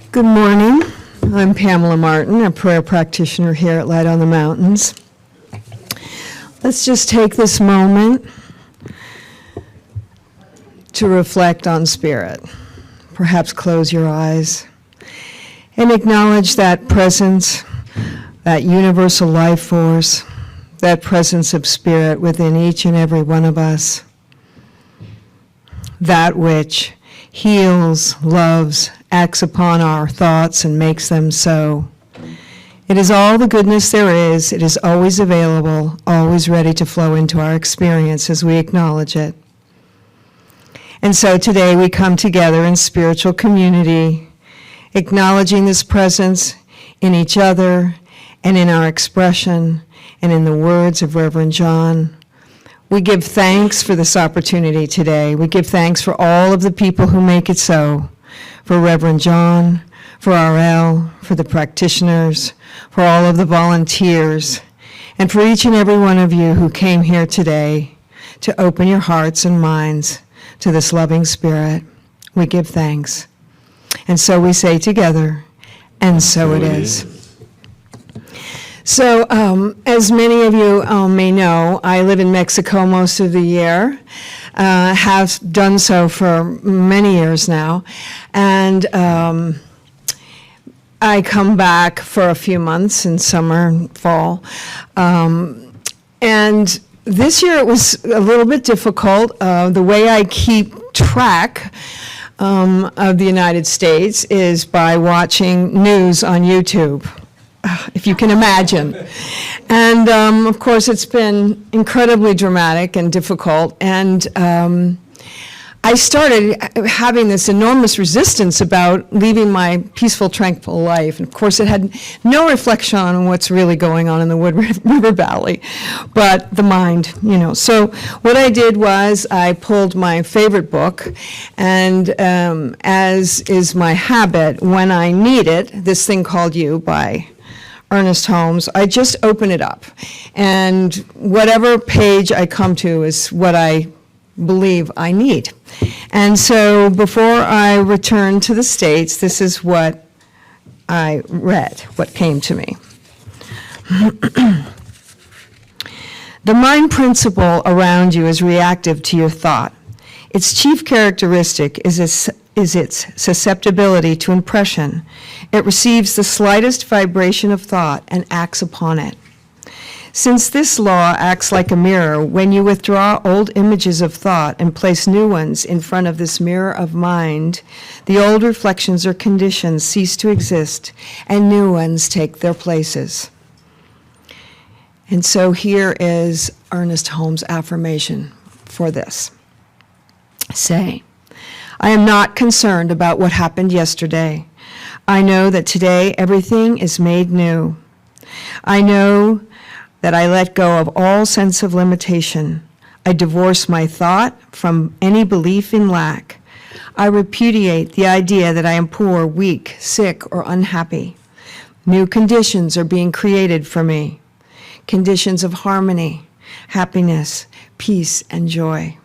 Good morning. I'm Pamela Martin, a prayer practitioner here at Light on the Mountains. Let's just take this moment to reflect on Spirit. Perhaps close your eyes and acknowledge that presence, that universal life force, that presence of Spirit within each and every one of us, that which heals, loves, acts upon our thoughts and makes them so. It is all the goodness there is. It is always available, always ready to flow into our experience as we acknowledge it. And so today we come together in spiritual community, acknowledging this presence in each other and in our expression and in the words of Reverend John. We give thanks for this opportunity today. We give thanks for all of the people who make it so, for Reverend John, for RL, for the practitioners, for all of the volunteers, and for each and every one of you who came here today to open your hearts and minds to this loving Spirit. We give thanks. And so we say together, and so it is. So, as many of you may know, I live in Mexico most of the year, have done so for many years now, and I come back for a few months in summer and fall. And this year it was a little bit difficult. The way I keep track of the United States is by watching news on YouTube, if you can imagine. And of course it's been incredibly dramatic and difficult, and I started having this enormous resistance about leaving my peaceful, tranquil life. And of course it had no reflection on what's really going on in the Wood River Valley, but the mind, you know. So what I did was I pulled my favorite book, and as is my habit, when I need it, this thing called You by Ernest Holmes, I just open it up, and whatever page I come to is what I believe I need. And so before I returned to the States, this is what I read, what came to me. The mind principle around you is reactive to your thought. Its chief characteristic is its susceptibility to impression. It receives the slightest vibration of thought and acts upon it. Since this law acts like a mirror, when you withdraw old images of thought and place new ones in front of this mirror of mind, the old reflections or conditions cease to exist and new ones take their places. And so here is Ernest Holmes' affirmation for this. Say, I am not concerned about what happened yesterday. I know that today everything is made new. I know that I let go of all sense of limitation. I divorce my thought from any belief in lack. I repudiate the idea that I am poor, weak, sick, or unhappy. New conditions are being created for me. Conditions of harmony, happiness, peace, and joy.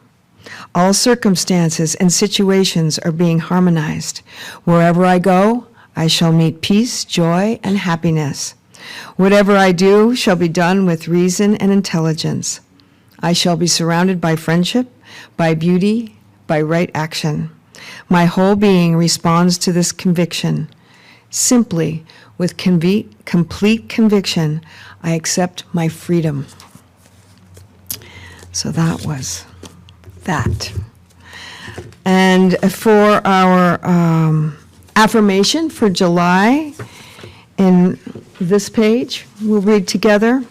All circumstances and situations are being harmonized. Wherever I go, I shall meet peace, joy, and happiness. Whatever I do shall be done with reason and intelligence. I shall be surrounded by friendship, by beauty, by right action. My whole being responds to this conviction. Simply, with complete conviction, I accept my freedom. So that was that. And for our affirmation for July, in this page, we'll read together.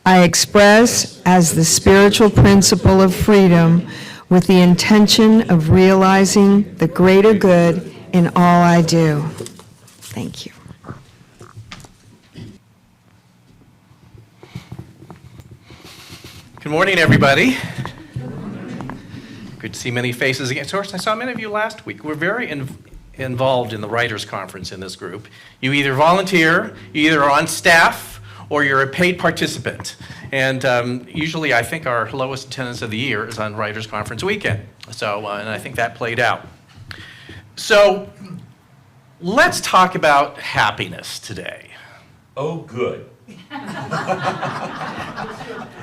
I express as the spiritual principle of freedom with the intention of realizing the greater good in all I do. Thank you. Good morning, everybody. Good to see many faces again. Of course, I saw many of you last week. We're very involved in the Writers' Conference in this group. You either volunteer, you either are on staff, or you're a paid participant. And usually I think our lowest attendance of the year is on Writers' Conference weekend. So, and I think that played out. So let's talk about happiness today. Oh, good.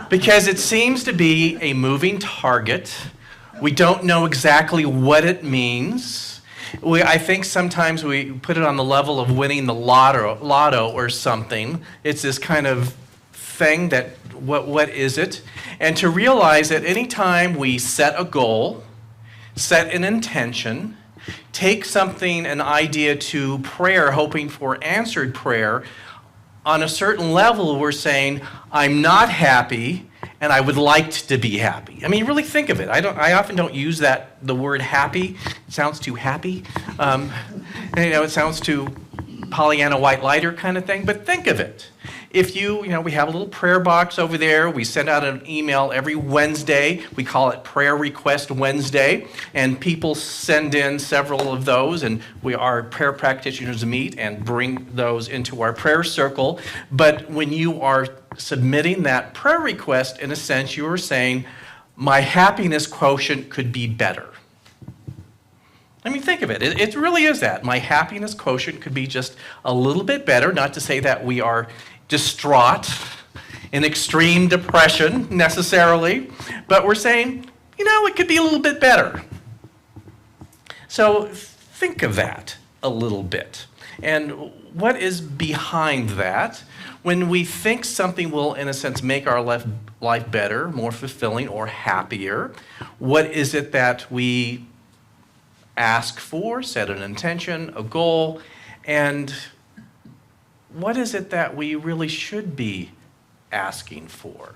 Because it seems to be a moving target. We don't know exactly what it means. I think sometimes we put it on the level of winning the lotto or something. It's this kind of thing that, what is it? And to realize that anytime we set a goal, set an intention, take something, an idea to prayer, hoping for answered prayer, on a certain level we're saying, I'm not happy, and I would like to be happy. I mean, really think of it. I often don't use the word happy. It sounds too happy. It sounds too Pollyanna white lighter kind of thing, but think of it. If we have a little prayer box over there. We send out an email every Wednesday. We call it Prayer Request Wednesday, and people send in several of those, and our prayer practitioners meet and bring those into our prayer circle. But when you are submitting that prayer request, in a sense, you are saying, my happiness quotient could be better. I mean, think of it. It really is that. My happiness quotient could be just a little bit better, not to say that we are distraught, in extreme depression necessarily, but we're saying, it could be a little bit better. So think of that a little bit. And what is behind that? When we think something will, in a sense, make our life better, more fulfilling, or happier, what is it that we ask for, set an intention, a goal, and what is it that we really should be asking for?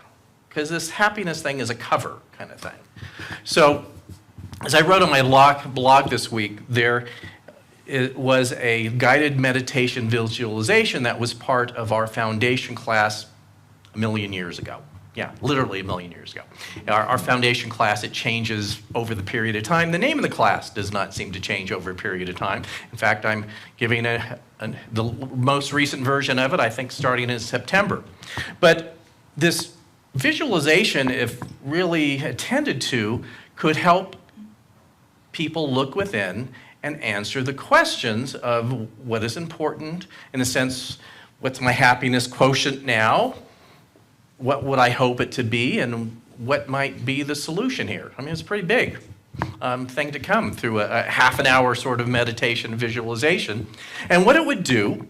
Because this happiness thing is a cover kind of thing. So, as I wrote on my blog this week, it was a guided meditation visualization that was part of our foundation class 1,000,000 years ago. Yeah, literally 1,000,000 years ago. Our foundation class, it changes over the period of time. The name of the class does not seem to change over a period of time. In fact, I'm giving the most recent version of it, I think, starting in September. But this visualization, if really attended to, could help people look within and answer the questions of what is important, in a sense, what's my happiness quotient now? What would I hope it to be, and what might be the solution here? I mean, it's a pretty big thing to come through a half an hour sort of meditation visualization. And what it would do,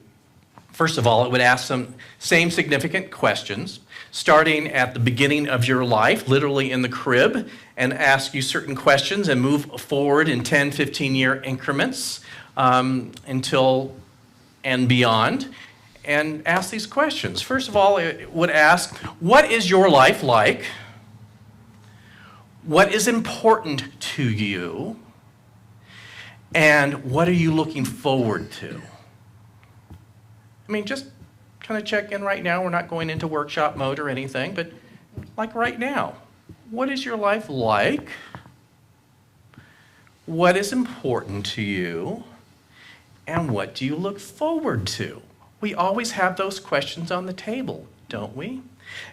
first of all, it would ask some same significant questions, starting at the beginning of your life, literally in the crib, and ask you certain questions and move forward in 10, 15-year increments until and beyond. And ask these questions. First of all, it would ask, what is your life like? What is important to you? And what are you looking forward to? I mean, just kind of check in right now. We're not going into workshop mode or anything, but like right now, what is your life like? What is important to you? And what do you look forward to? We always have those questions on the table, don't we?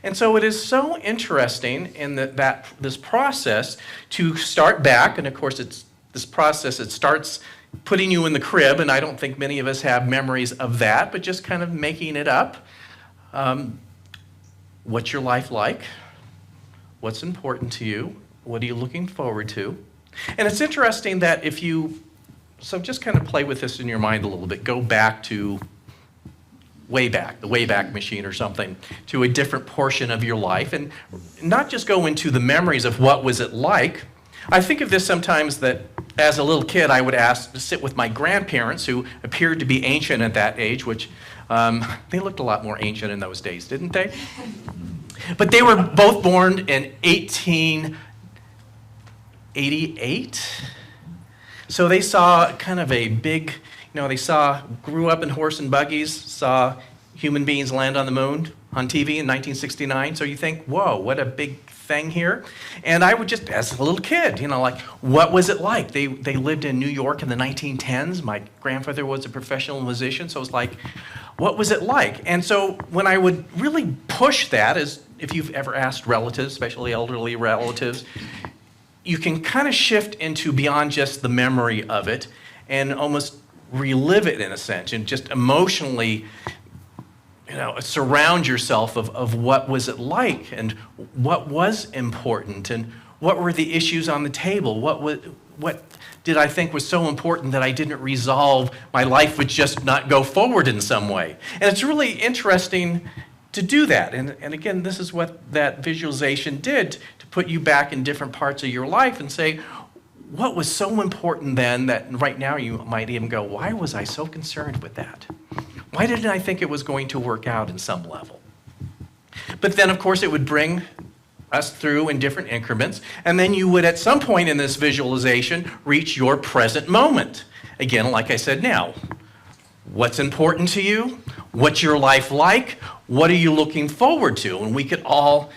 And so it is so interesting in this process to start back, and of course it's this process, it starts putting you in the crib, and I don't think many of us have memories of that, but just kind of making it up. What's your life like? What's important to you? What are you looking forward to? And it's interesting that so just kind of play with this in your mind a little bit, go back to the Wayback Machine or something, to a different portion of your life, and not just go into the memories of what was it like. I think of this sometimes that as a little kid I would ask to sit with my grandparents, who appeared to be ancient at that age, which they looked a lot more ancient in those days, didn't they? But they were both born in 1888. So they saw kind of a big, grew up in horse and buggies, saw human beings land on the moon on TV in 1969. So you think, whoa, what a big thing here. And I would just, as a little kid, what was it like? They lived in New York in the 1910s. My grandfather was a professional musician, so it was like, what was it like? And so when I would really push that, as if you've ever asked relatives, especially elderly relatives, you can kind of shift into beyond just the memory of it and almost relive it in a sense and just emotionally, surround yourself of what was it like and what was important and what were the issues on the table, what did I think was so important that I didn't resolve, my life would just not go forward in some way. And it's really interesting to do that. And again, this is what that visualization did, to put you back in different parts of your life and say, what was so important then that right now you might even go, why was I so concerned with that? Why didn't I think it was going to work out in some level? But then, of course, it would bring us through in different increments, and then you would, at some point in this visualization, reach your present moment. Again, like I said now, what's important to you? What's your life like? What are you looking forward to? And we could all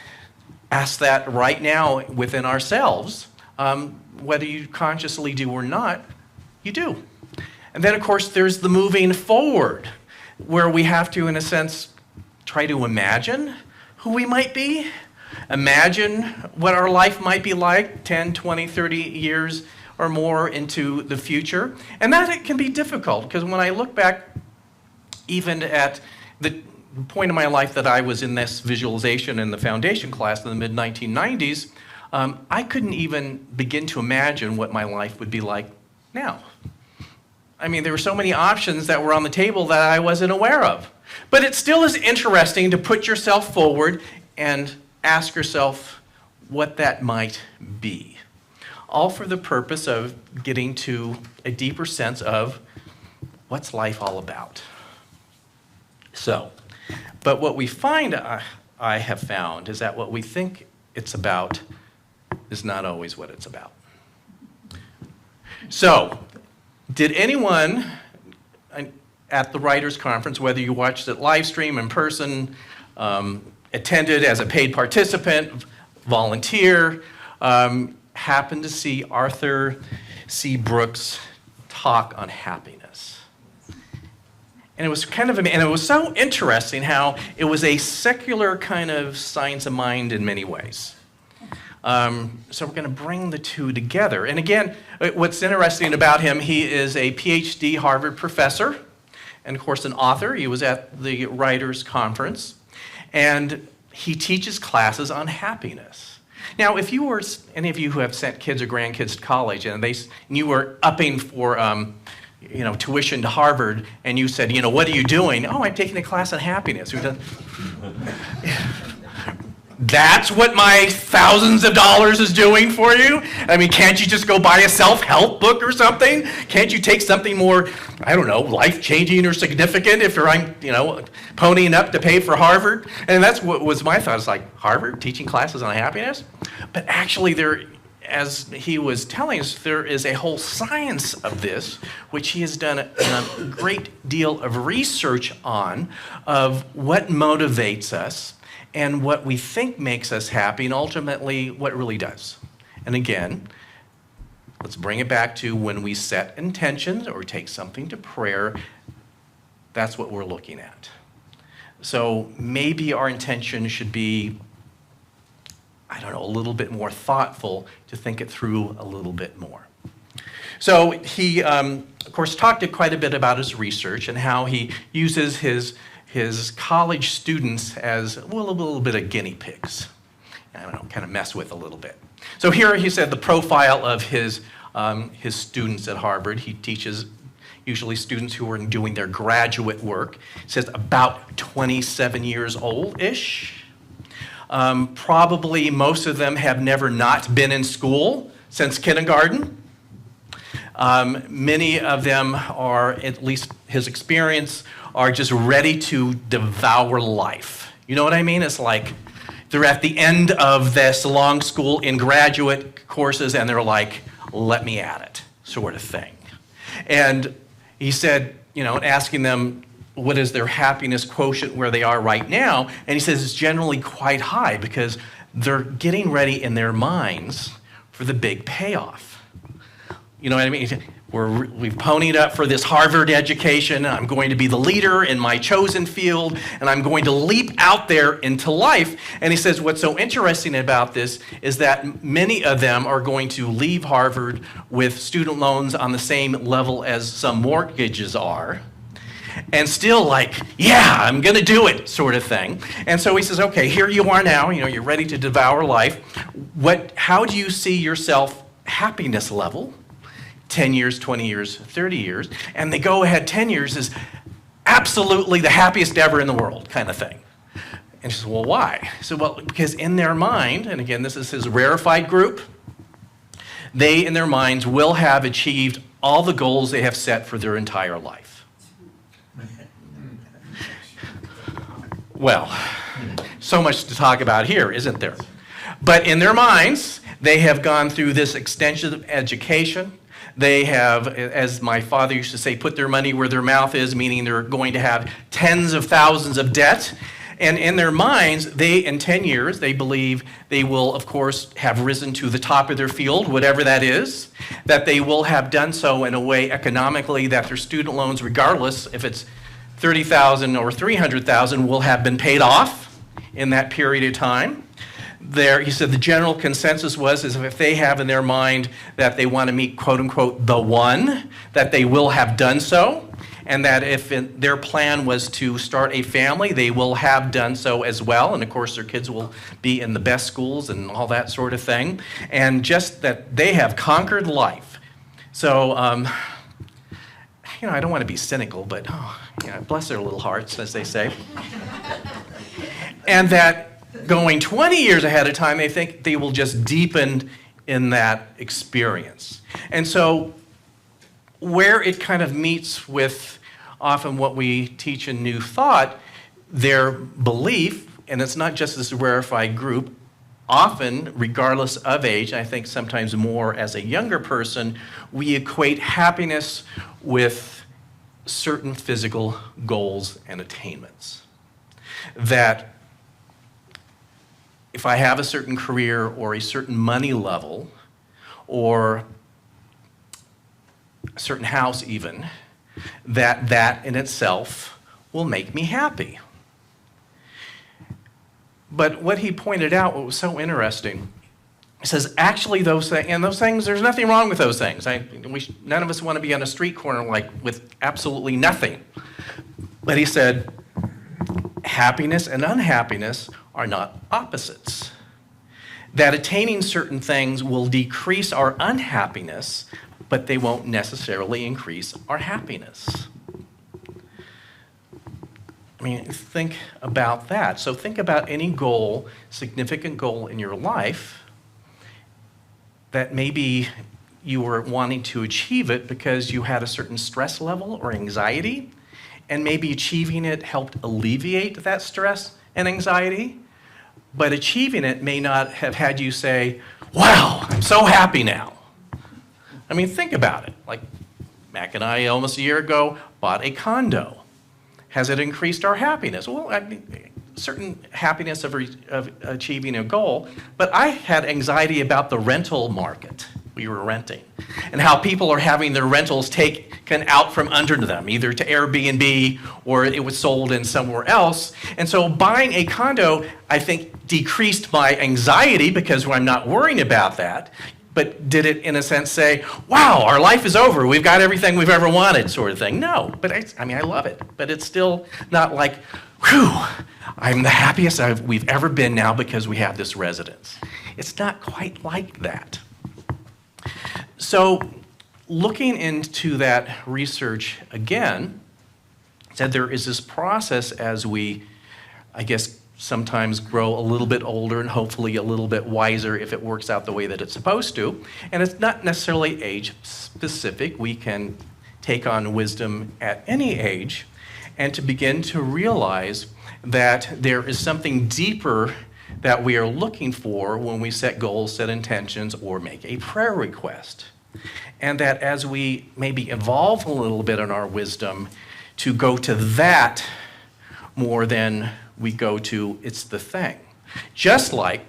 ask that right now within ourselves. Whether you consciously do or not, you do. And then, of course, there's the moving forward, where we have to, in a sense, try to imagine who we might be, imagine what our life might be like 10, 20, 30 years or more into the future. And that it can be difficult, because when I look back even at the point of my life that I was in this visualization in the foundation class in the mid-1990s, I couldn't even begin to imagine what my life would be like now. I mean, there were so many options that were on the table that I wasn't aware of. But it still is interesting to put yourself forward and ask yourself what that might be. All for the purpose of getting to a deeper sense of what's life all about. But what we find, I have found, is that what we think it's about is not always what it's about. So, did anyone at the Writers' Conference, whether you watched it live stream, in person, attended as a paid participant, volunteer, happen to see Arthur C. Brooks' talk on happiness? And it was and it was so interesting how it was a secular kind of science of mind in many ways. So we're going to bring the two together. And again, what's interesting about him, he is a PhD Harvard professor and, of course, an author. He was at the Writers' Conference, and he teaches classes on happiness. Now, if you were, any of you who have sent kids or grandkids to college, and you were upping for tuition to Harvard, and you said, what are you doing? Oh, I'm taking a class on happiness. That's what my thousands of dollars is doing for you? I mean, can't you just go buy a self-help book or something? Can't you take something more, I don't know, life-changing or significant if you're, ponying up to pay for Harvard? And that's what was my thought. It's like, Harvard teaching classes on happiness? But actually there, as he was telling us, there is a whole science of this, which he has done a great deal of research on, of what motivates us, and what we think makes us happy, and ultimately what it really does. And again, let's bring it back to when we set intentions or take something to prayer, that's what we're looking at. So maybe our intention should be, a little bit more thoughtful to think it through a little bit more. So he, of course, talked quite a bit about his research and how he uses his college students as, a little bit of guinea pigs. Kind of mess with a little bit. So here he said the profile of his students at Harvard. He teaches usually students who are doing their graduate work. He says about 27 years old-ish. Probably most of them have never not been in school since kindergarten. Many of them are, at least his experience, are just ready to devour life. You know what I mean? It's like they're at the end of this long school in graduate courses and they're like, let me at it, sort of thing. And he said, asking them what is their happiness quotient where they are right now, and he says it's generally quite high because they're getting ready in their minds for the big payoff. You know what I mean? We've ponied up for this Harvard education. I'm going to be the leader in my chosen field, and I'm going to leap out there into life. And he says what's so interesting about this is that many of them are going to leave Harvard with student loans on the same level as some mortgages are, and still like, yeah, I'm going to do it, sort of thing. And so he says, okay, here you are now. You're ready to devour life. How do you see yourself happiness level? 10 years, 20 years, 30 years, and they go ahead 10 years is absolutely the happiest ever in the world kind of thing. And she says, well, why? So, well, because in their mind, and again, this is his rarefied group, they in their minds will have achieved all the goals they have set for their entire life. Well, so much to talk about here, isn't there? But in their minds, they have gone through this extensive education. They have, as my father used to say, put their money where their mouth is, meaning they're going to have tens of thousands of debt. And in their minds, in 10 years, they believe they will, of course, have risen to the top of their field, whatever that is, that they will have done so in a way economically that their student loans, regardless if it's $30,000 or $300,000, will have been paid off in that period of time. He said the general consensus is if they have in their mind that they want to meet, quote unquote, the one, that they will have done so, and that if their plan was to start a family, they will have done so as well. And of course, their kids will be in the best schools and all that sort of thing. And just that they have conquered life. So, I don't want to be cynical, but bless their little hearts, as they say. And that going 20 years ahead of time, they think they will just deepen in that experience. And so where it kind of meets with often what we teach in New Thought, their belief, and it's not just this rarefied group, often, regardless of age, I think sometimes more as a younger person, we equate happiness with certain physical goals and attainments. That if I have a certain career or a certain money level or a certain house even, that in itself will make me happy. But what he pointed out, what was so interesting, he says, actually those things, there's nothing wrong with those things. None of us want to be on a street corner with absolutely nothing. But he said, happiness and unhappiness are not opposites. That attaining certain things will decrease our unhappiness, but they won't necessarily increase our happiness. Think about that. So think about any goal, significant goal in your life that maybe you were wanting to achieve it because you had a certain stress level or anxiety, and maybe achieving it helped alleviate that stress and anxiety, but achieving it may not have had you say, wow, I'm so happy now. Think about it. Like Mac and I almost a year ago bought a condo. Has it increased our happiness? Well, certain happiness of achieving a goal, but I had anxiety about the rental market. We were renting, and how people are having their rentals taken out from under them, either to Airbnb or it was sold in somewhere else. And so buying a condo, I think, decreased my anxiety because I'm not worrying about that. But did it, in a sense, say, wow, our life is over, we've got everything we've ever wanted, sort of thing? No, but I love it. But it's still not like, whew, I'm the happiest we've ever been now because we have this residence. It's not quite like that. So looking into that research again, said there is this process as we, sometimes grow a little bit older and hopefully a little bit wiser if it works out the way that it's supposed to. And it's not necessarily age specific. We can take on wisdom at any age and to begin to realize that there is something deeper that we are looking for when we set goals, set intentions, or make a prayer request. And that as we maybe evolve a little bit in our wisdom, to go to that more than we go to it's the thing. Just like,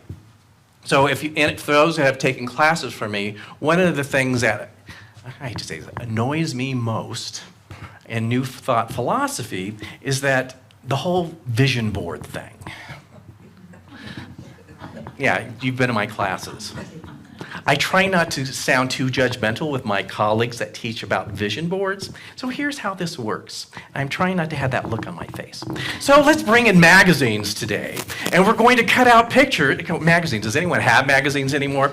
so for those that have taken classes from me, one of the things that I hate to say this, annoys me most in New Thought philosophy is that the whole vision board thing. Yeah, you've been in my classes. I try not to sound too judgmental with my colleagues that teach about vision boards. So here's how this works. I'm trying not to have that look on my face. So let's bring in magazines today. And we're going to cut out pictures. Magazines, does anyone have magazines anymore?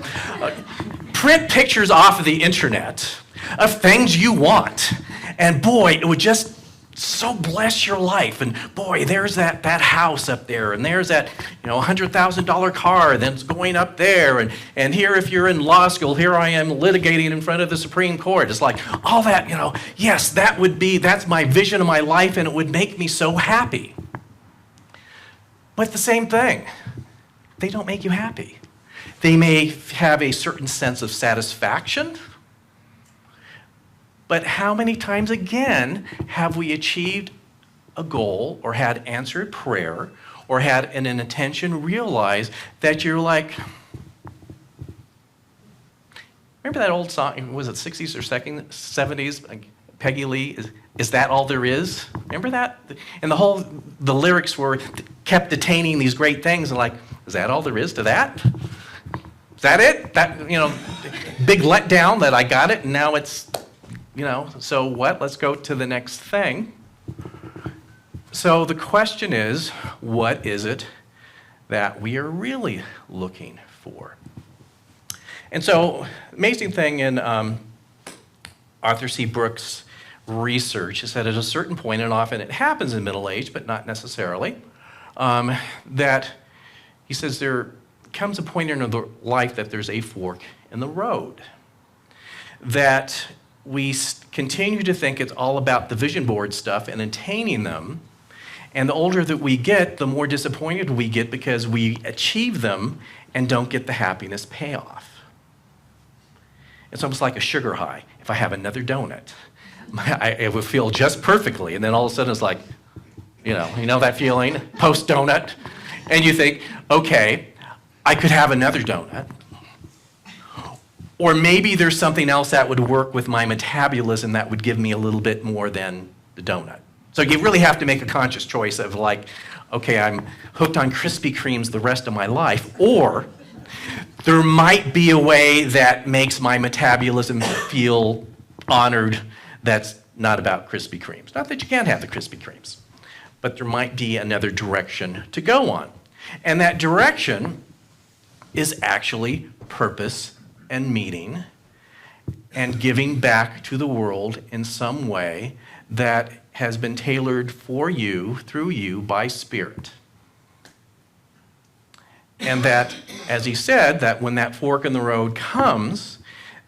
Print pictures off of the internet of things you want. And boy, it would just so bless your life. And boy, there's that house up there, and there's that $100,000 car that's going up there. And here, if you're in law school, here I am litigating in front of the Supreme Court. It's like all that, yes, that's my vision of my life, and it would make me so happy. But the same thing, they don't make you happy. They may have a certain sense of satisfaction. But how many times again have we achieved a goal or had answered prayer or had an intention realized that you're like, remember that old song, was it 60s or 70s, like Peggy Lee, is that all there is? Remember that? And the lyrics kept detaining these great things and like, is that all there is to that? Is that it? Big letdown that I got it and now it's, so what? Let's go to the next thing. So the question is, what is it that we are really looking for? And so, amazing thing in Arthur C. Brooks' research is that at a certain point, and often it happens in middle age, but not necessarily, that he says there comes a point in the life that there's a fork in the road. That we continue to think it's all about the vision board stuff and attaining them. And the older that we get, the more disappointed we get because we achieve them and don't get the happiness payoff. It's almost like a sugar high. If I have another donut, it would feel just perfectly. And then all of a sudden it's like, you know that feeling, post-donut? And you think, okay, I could have another donut. Or maybe there's something else that would work with my metabolism that would give me a little bit more than the donut. So you really have to make a conscious choice of like, okay, I'm hooked on Krispy Kremes the rest of my life, or there might be a way that makes my metabolism feel honored that's not about Krispy Kremes. Not that you can't have the Krispy Kremes, but there might be another direction to go on. And that direction is actually purpose and meaning and giving back to the world in some way that has been tailored for you, through you, by Spirit. And that, as he said, that when that fork in the road comes,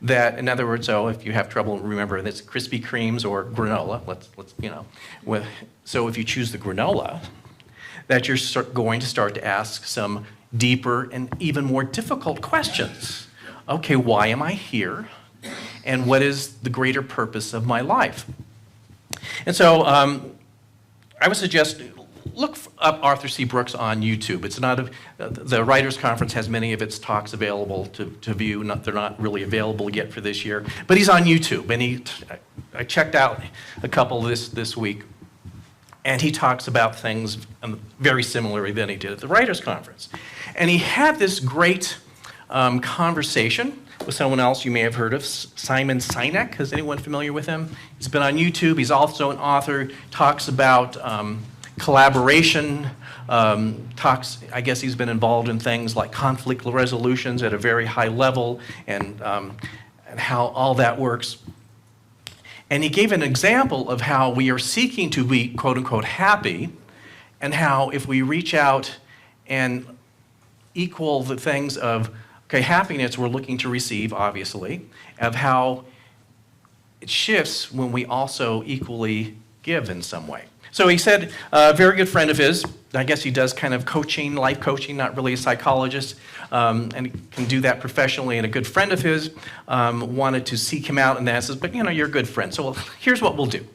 that, in other words, if you have trouble, remember, it's Krispy Kremes or granola, so if you choose the granola, that you're going to start to ask some deeper and even more difficult questions. Okay, why am I here? And what is the greater purpose of my life? And so I would suggest look up Arthur C. Brooks on YouTube. It's not the Writers' Conference has many of its talks available to view. They're not really available yet for this year. But he's on YouTube, and I checked out a couple this week. And he talks about things very similarly than he did at the Writers' Conference. And he had this great conversation with someone else you may have heard of, Simon Sinek. Is anyone familiar with him? He's been on YouTube. He's also an author, talks about collaboration, I guess he's been involved in things like conflict resolutions at a very high level and how all that works. And he gave an example of how we are seeking to be, quote unquote, happy, and how if we reach out and equal the things of, okay, happiness we're looking to receive, obviously, of how it shifts when we also equally give in some way. So he said, a very good friend of his, I guess he does kind of coaching, life coaching, not really a psychologist, and he can do that professionally, and a good friend of his wanted to seek him out, and then says, but you're a good friend, so here's what we'll do.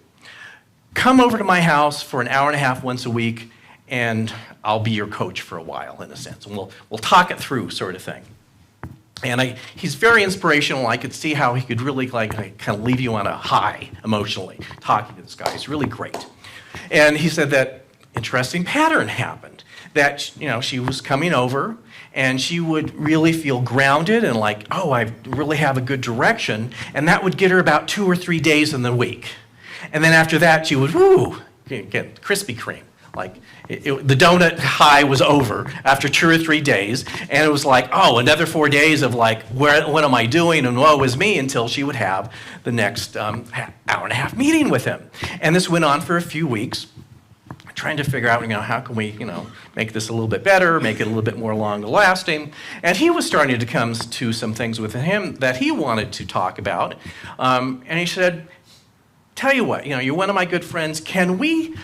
Come over to my house for an hour and a half once a week, and I'll be your coach for a while, in a sense, and we'll talk it through, sort of thing. And he's very inspirational. I could see how he could really kind of leave you on a high emotionally, talking to this guy. He's really great. And he said that interesting pattern happened, that she was coming over and she would really feel grounded and like, oh, I really have a good direction. And that would get her about 2 or 3 days in the week. And then after that, she would, get Krispy Kreme. Like, the donut high was over after 2 or 3 days, and it was like, oh, another 4 days of like, what am I doing, and woe is me, until she would have the next hour and a half meeting with him. And this went on for a few weeks, trying to figure out, how can we, make this a little bit better, make it a little bit more long-lasting. And he was starting to come to some things with him that he wanted to talk about, and he said, tell you what, you're one of my good friends. Can we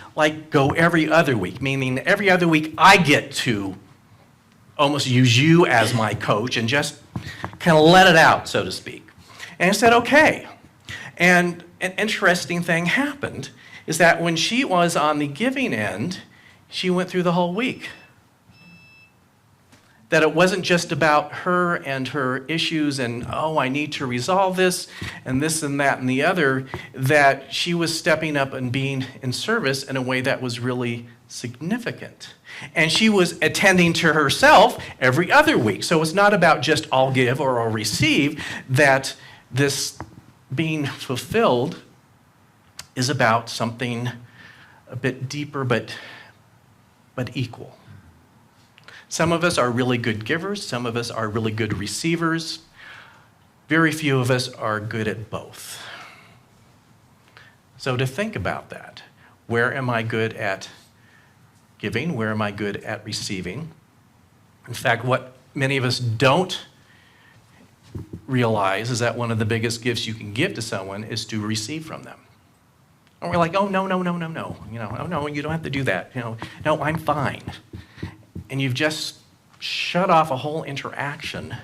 go every other week? Meaning every other week I get to almost use you as my coach and just kind of let it out, so to speak. And I said, okay. And an interesting thing happened is that when she was on the giving end, she went through the whole week. That it wasn't just about her and her issues and, oh, I need to resolve this and that and the other, that she was stepping up and being in service in a way that was really significant. And she was attending to herself every other week. So it's not about just I'll give or I'll receive, that this being fulfilled is about something a bit deeper but equal. Some of us are really good givers. Some of us are really good receivers. Very few of us are good at both. So to think about that, where am I good at giving? Where am I good at receiving? In fact, what many of us don't realize is that one of the biggest gifts you can give to someone is to receive from them. And we're like, oh, no. Oh, no, you don't have to do that. No, I'm fine. And you've just shut off a whole interaction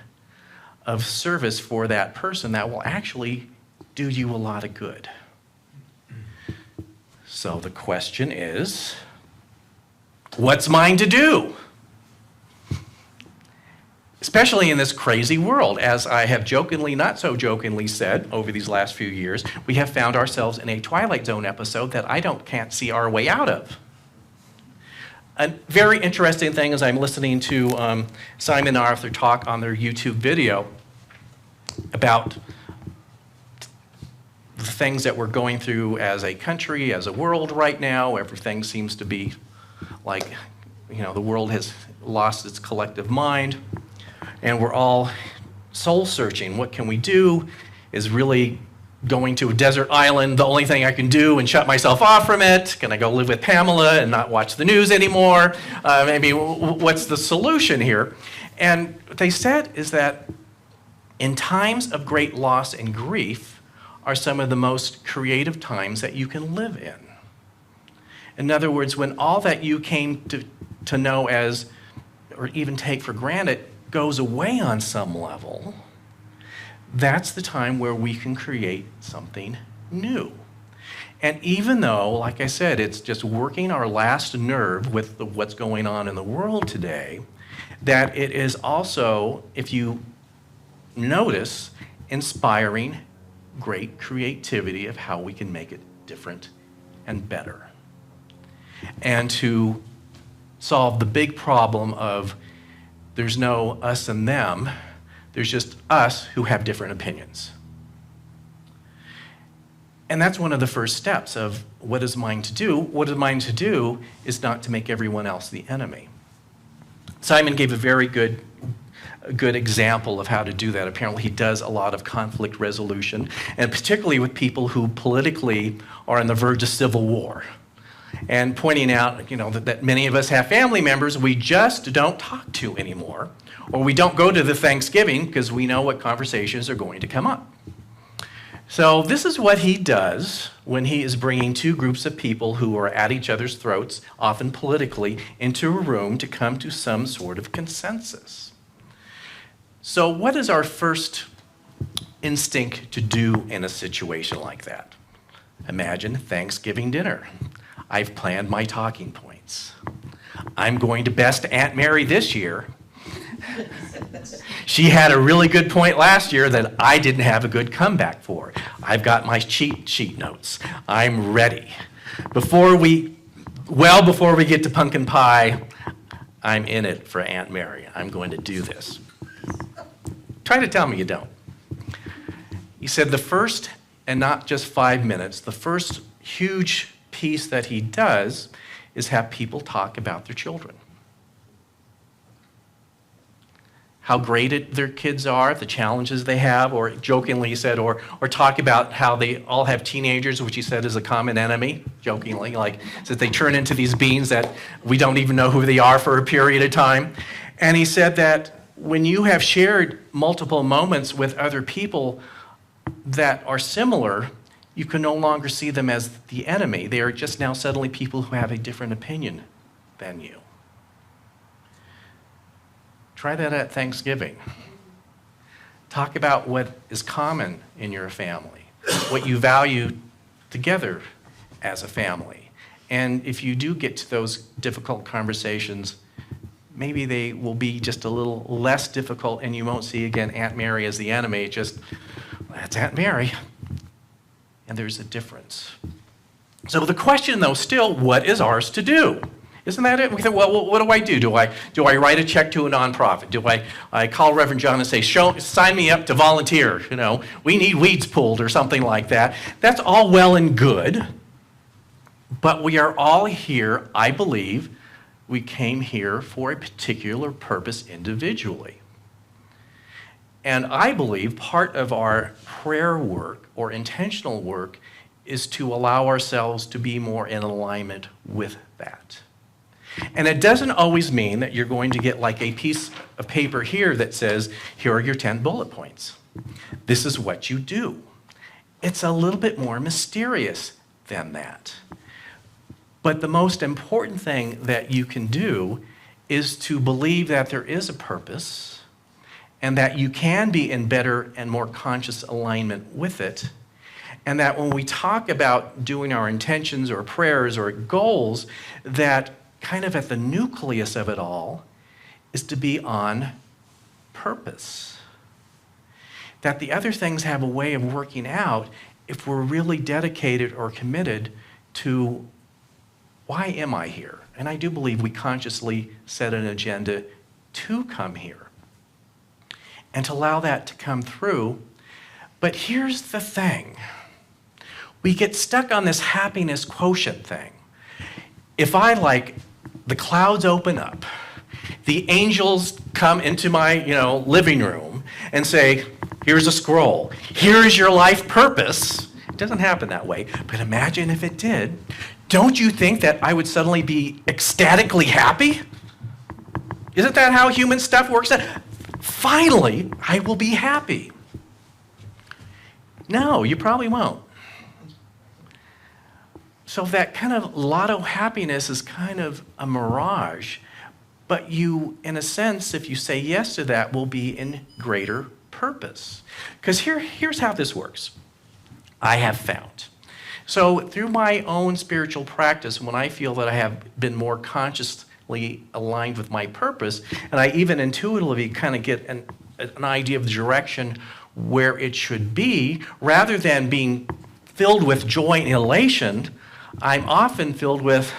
of service for that person that will actually do you a lot of good. So the question is, what's mine to do? Especially in this crazy world, as I have jokingly, not so jokingly said over these last few years, we have found ourselves in a Twilight Zone episode that I can't see our way out of. A very interesting thing is I'm listening to Simon and Arthur talk on their YouTube video about the things that we're going through as a country, as a world right now. Everything seems to be like, the world has lost its collective mind, and we're all soul searching. What can we do? Is really going to a desert island the only thing I can do and shut myself off from it? Can I go live with Pamela and not watch the news anymore? Maybe what's the solution here? And what they said is that in times of great loss and grief are some of the most creative times that you can live in. In other words, when all that you came to know as, or even take for granted, goes away on some level, that's the time where we can create something new. And even though, like I said, it's just working our last nerve with what's going on in the world today, that it is also, if you notice, inspiring great creativity of how we can make it different and better. And to solve the big problem of there's no us and them, there's just us who have different opinions. And that's one of the first steps of what is mine to do. What is mine to do is not to make everyone else the enemy. Simon gave a very good example of how to do that. Apparently he does a lot of conflict resolution, and particularly with people who politically are on the verge of civil war. And pointing out, that many of us have family members we just don't talk to anymore, or we don't go to the Thanksgiving because we know what conversations are going to come up. So this is what he does when he is bringing two groups of people who are at each other's throats, often politically, into a room to come to some sort of consensus. So what is our first instinct to do in a situation like that? Imagine Thanksgiving dinner. I've planned my talking points. I'm going to best Aunt Mary this year, She had a really good point last year that I didn't have a good comeback for. I've got my cheat sheet notes. I'm ready. Before we get to pumpkin pie, I'm in it for Aunt Mary. I'm going to do this. Try to tell me you don't. He said the first, and not just 5 minutes, the first huge piece that he does is have people talk about their children. How great their kids are, the challenges they have, or jokingly he said, or talk about how they all have teenagers, which he said is a common enemy, jokingly, like that they turn into these beings that we don't even know who they are for a period of time. And he said that when you have shared multiple moments with other people that are similar, you can no longer see them as the enemy. They are just now suddenly people who have a different opinion than you. Try that at Thanksgiving. Talk about what is common in your family, what you value together as a family. And if you do get to those difficult conversations, maybe they will be just a little less difficult and you won't see again Aunt Mary as the enemy, just, that's Aunt Mary. And there's a difference. So the question though still, what is ours to do? Isn't that it? We think, well, what do I do? Do I write a check to a nonprofit? Do I call Reverend John and say, sign me up to volunteer? You know, we need weeds pulled or something like that. That's all well and good. But we are all here, I believe, we came here for a particular purpose individually. And I believe part of our prayer work or intentional work is to allow ourselves to be more in alignment with that. And it doesn't always mean that you're going to get like a piece of paper here that says, here are your 10 bullet points. This is what you do. It's a little bit more mysterious than that. But the most important thing that you can do is to believe that there is a purpose and that you can be in better and more conscious alignment with it. And that when we talk about doing our intentions or prayers or goals, that kind of at the nucleus of it all is to be on purpose. That the other things have a way of working out if we're really dedicated or committed to why am I here? And I do believe we consciously set an agenda to come here and to allow that to come through. But here's the thing. We get stuck on this happiness quotient thing. If the clouds open up, the angels come into my, living room and say, here's a scroll, here's your life purpose. It doesn't happen that way, but imagine if it did. Don't you think that I would suddenly be ecstatically happy? Isn't that how human stuff works? Finally, I will be happy. No, you probably won't. So that kind of lotto happiness is kind of a mirage, but you, in a sense, if you say yes to that, will be in greater purpose. Because here's how this works. I have found. So through my own spiritual practice, when I feel that I have been more consciously aligned with my purpose, and I even intuitively kind of get an idea of the direction where it should be, rather than being filled with joy and elation, I'm often filled with,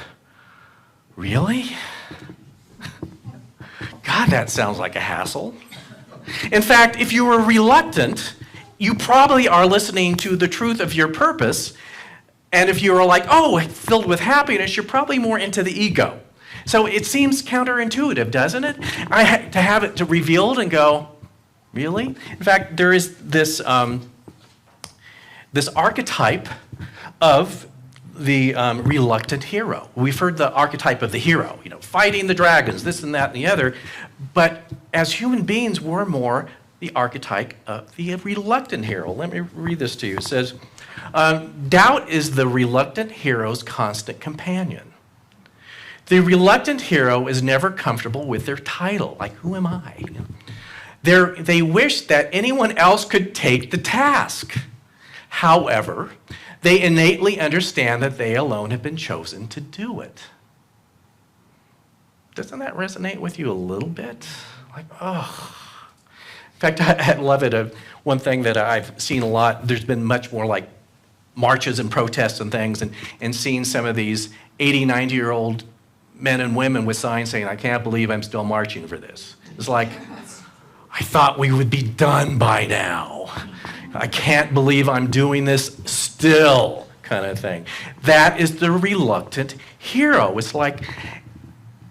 really? God, that sounds like a hassle. In fact, if you were reluctant, you probably are listening to the truth of your purpose. And if you were like, filled with happiness, you're probably more into the ego. So it seems counterintuitive, doesn't it? To have it revealed and go, really? In fact, there is this archetype of the reluctant hero. We've heard the archetype of the hero, fighting the dragons, this and that and the other. But as human beings, we're more the archetype of the reluctant hero. Let me read this to you. It says, doubt is the reluctant hero's constant companion. The reluctant hero is never comfortable with their title. Like, who am I? They wish that anyone else could take the task. However, they innately understand that they alone have been chosen to do it. Doesn't that resonate with you a little bit? Like, oh. In fact, I love it. One thing that I've seen a lot, there's been much more like marches and protests and things, and seeing some of these 80, 90-year-old men and women with signs saying, I can't believe I'm still marching for this. It's like, I thought we would be done by now. I can't believe I'm doing this still, kind of thing. That is the reluctant hero. It's like,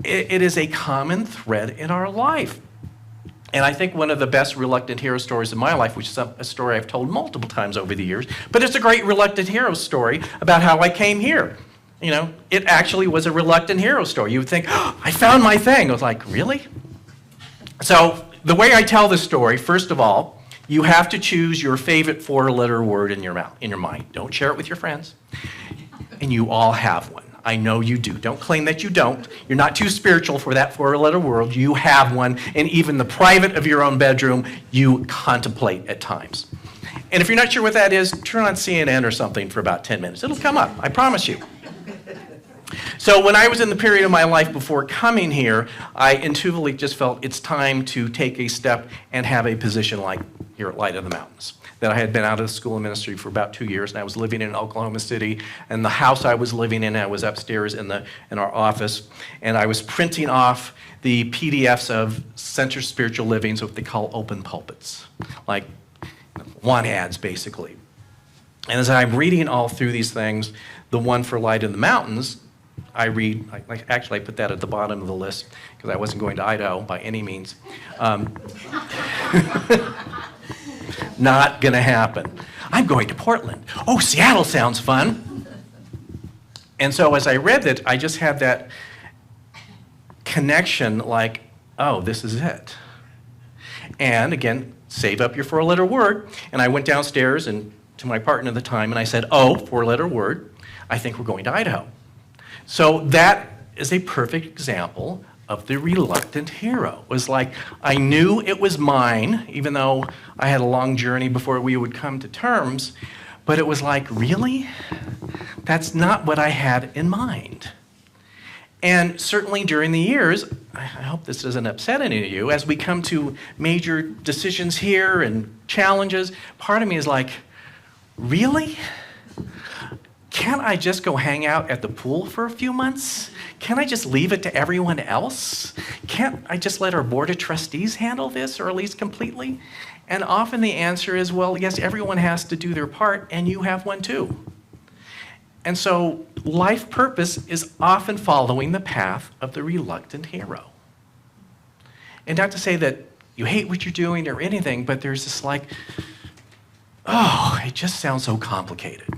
it is a common thread in our life. And I think one of the best reluctant hero stories in my life, which is a story I've told multiple times over the years, but it's a great reluctant hero story about how I came here. You know, it actually was a reluctant hero story. You would think, oh, I found my thing. I was like, really? So the way I tell this story, first of all, you have to choose your favorite four-letter word in your mind. Don't share it with your friends. And you all have one. I know you do. Don't claim that you don't. You're not too spiritual for that four-letter word. You have one. And even the private of your own bedroom, you contemplate at times. And if you're not sure what that is, turn on CNN or something for about 10 minutes. It'll come up. I promise you. So when I was in the period of my life before coming here, I intuitively just felt it's time to take a step and have a position like here at Light of the Mountains. That I had been out of the school of ministry for about 2 years, and I was living in Oklahoma City, and the house I was living in, I was upstairs in our office, and I was printing off the PDFs of Center Spiritual Livings, what they call open pulpits, like want ads, basically. And as I'm reading all through these things, the one for Light of the Mountains, I read, actually I put that at the bottom of the list because I wasn't going to Idaho by any means. Not going to happen. I'm going to Portland. Oh, Seattle sounds fun. And so as I read it, I just had that connection like, oh, this is it. And again, save up your four-letter word. And I went downstairs and to my partner at the time, and I said, oh, four-letter word, I think we're going to Idaho. So that is a perfect example of the reluctant hero. It was like, I knew it was mine, even though I had a long journey before we would come to terms, but it was like, really? That's not what I had in mind. And certainly during the years, I hope this doesn't upset any of you, as we come to major decisions here and challenges, part of me is like, really? Can't I just go hang out at the pool for a few months? Can't I just leave it to everyone else? Can't I just let our board of trustees handle this, or at least completely? And often the answer is, well, yes, everyone has to do their part, and you have one too. And so life purpose is often following the path of the reluctant hero. And not to say that you hate what you're doing or anything, but there's this like, oh, it just sounds so complicated.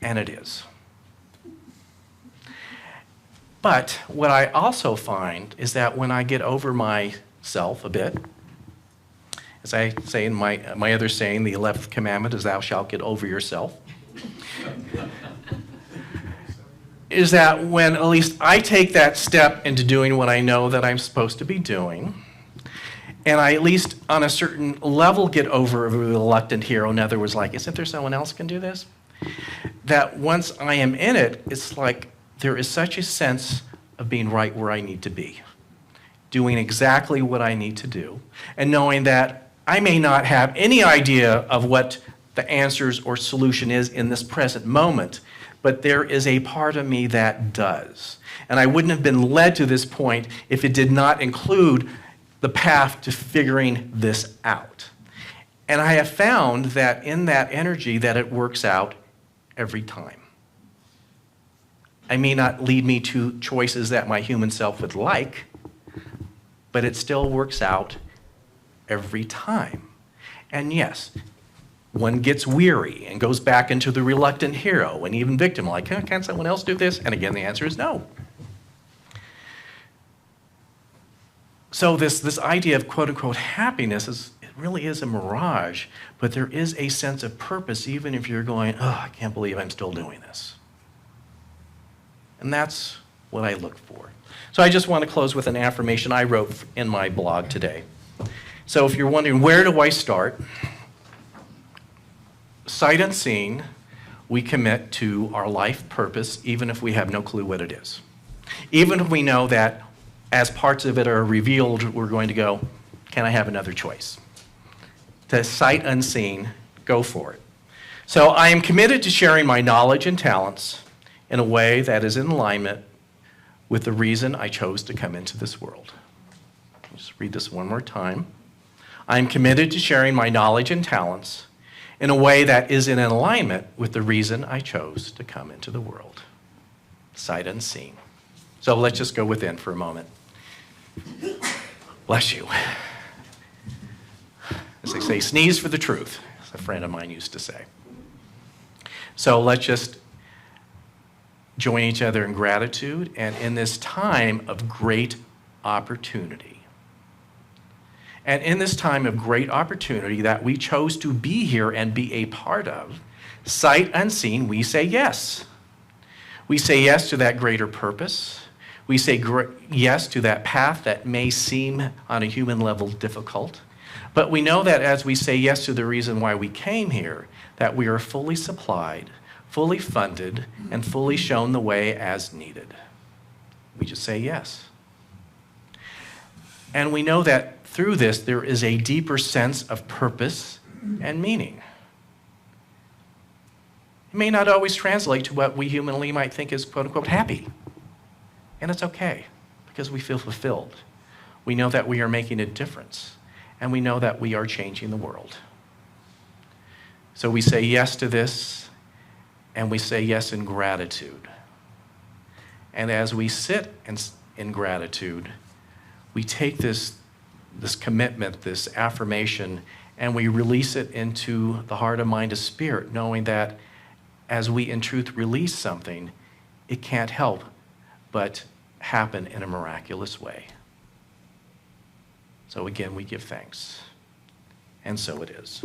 And it is. But what I also find is that when I get over myself a bit, as I say in my other saying, the 11th commandment is thou shalt get over yourself, is that when at least I take that step into doing what I know that I'm supposed to be doing, and I at least on a certain level get over a reluctant hero, in other words, like, isn't there someone else can do this? That once I am in it, it's like there is such a sense of being right where I need to be, doing exactly what I need to do, and knowing that I may not have any idea of what the answers or solution is in this present moment, but there is a part of me that does. And I wouldn't have been led to this point if it did not include the path to figuring this out. And I have found that in that energy that it works out every time. It may not lead me to choices that my human self would like, but it still works out every time. And yes, one gets weary and goes back into the reluctant hero and even victim, like, can't someone else do this? And again, the answer is no. So this idea of quote-unquote happiness it really is a mirage, but there is a sense of purpose even if you're going, oh, I can't believe I'm still doing this. And that's what I look for. So I just want to close with an affirmation I wrote in my blog today. So if you're wondering, where do I start? Sight unseen, we commit to our life purpose even if we have no clue what it is. Even if we know that as parts of it are revealed, we're going to go, can I have another choice? To sight unseen, go for it. So I am committed to sharing my knowledge and talents in a way that is in alignment with the reason I chose to come into this world. I'll just read this one more time. I am committed to sharing my knowledge and talents in a way that is in alignment with the reason I chose to come into the world. Sight unseen. So let's just go within for a moment. Bless you. As they say, sneeze for the truth, as a friend of mine used to say. So let's just join each other in gratitude and in this time of great opportunity. And in this time of great opportunity that we chose to be here and be a part of, sight unseen, we say yes. We say yes to that greater purpose. We say yes to that path that may seem on a human level difficult. But we know that as we say yes to the reason why we came here, that we are fully supplied, fully funded, and fully shown the way as needed. We just say yes. And we know that through this, there is a deeper sense of purpose and meaning. It may not always translate to what we humanly might think is quote unquote happy. And it's okay, because we feel fulfilled. We know that we are making a difference, and we know that we are changing the world. So we say yes to this, and we say yes in gratitude. And as we sit in gratitude, we take this commitment, this affirmation, and we release it into the heart and mind and spirit, knowing that as we in truth release something, it can't help but happen in a miraculous way. So again, we give thanks. And so it is.